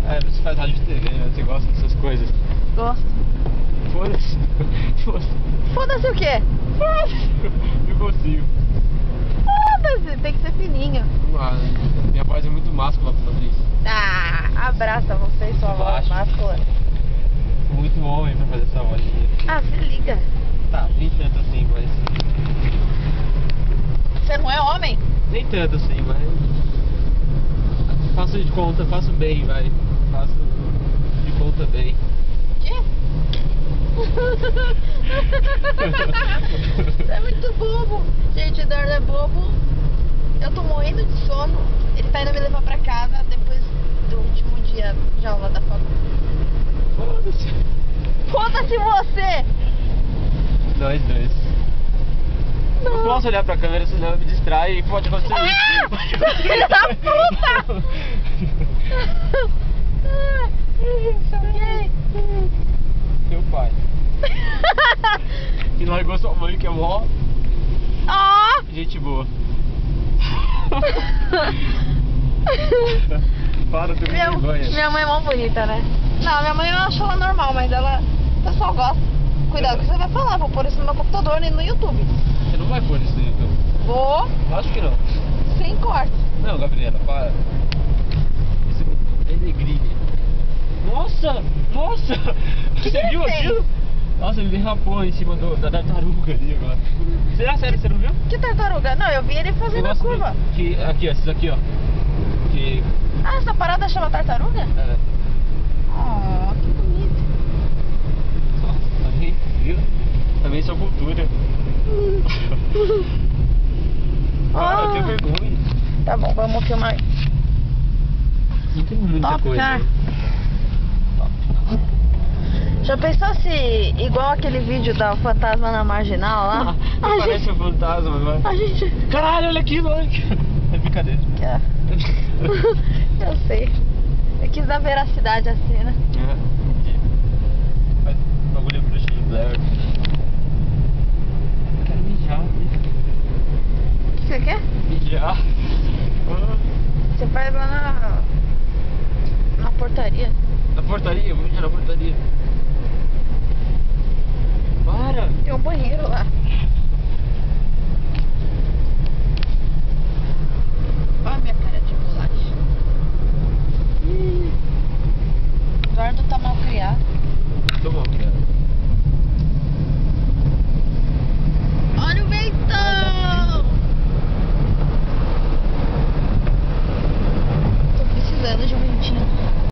É, você faz rádio de TV, né? Você gosta dessas coisas. Gosto. Foda-se. Foda-se. Foda-se o quê? Não consigo. Foda-se, tem que ser fininho. Ah, minha voz é muito máscula pra fazer isso. Ah, abraça você e sua voz Baixo. máscula. Muito homem pra fazer essa voz. Ah, se liga. Tá, nem tanto assim, mas... Você não é homem? Nem tanto assim, mas... Faço de conta, faço bem, vai. Faço de conta bem. Quê? Você é muito bobo. Gente, o Eduardo é bobo. Eu tô morrendo de sono. Ele tá indo me levar pra casa depois do último dia de aula da faculdade. Foda-se. Foda-se você! Nós dois. Não posso olhar pra câmera, senão eu me distrai e pode acontecer isso. Filho da puta! Sou gay. Seu pai. Que largou sua mãe, que é mó Ó! gente boa. Para, tu me vergonha. Minha mãe é mó bonita, né? Não, minha mãe eu acho ela normal, mas ela... O pessoal gosta. Cuidado com o que você vai falar, vou pôr isso no meu computador e no YouTube. Você não vai pôr isso no YouTube? Vou, Acho que não. sem corte. Não, Gabriela, para. Esse denegrilhe. Nossa! Nossa! Você viu tem? aquilo? Nossa, ele derrapou em cima da tartaruga ali agora. Será sério, você não viu? Que tartaruga? Não, eu vi ele fazendo a curva. Aqui, ó, esses aqui, ó. Que... Ah, essa parada chama tartaruga? É. Oh, que bonito. Nossa, também, viu? Também sou cultura. Para, eu tenho vergonha. Tá bom, vamos filmar. Não tem muita Top, coisa. né? Já pensou se, igual aquele vídeo da fantasma na marginal lá? Não parece um fantasma, mas... A gente... Caralho, olha aquilo, olha aquilo. É brincadeira. É. Eu sei. Eu quis dar veracidade à cena. Faz bagulho bruxo de Blair. Eu quero mijar. O que você quer? Mijar. Você faz lá na portaria. Na portaria, vou mijar na portaria. Para! Tem um banheiro lá. Olha a minha cara de bolacha.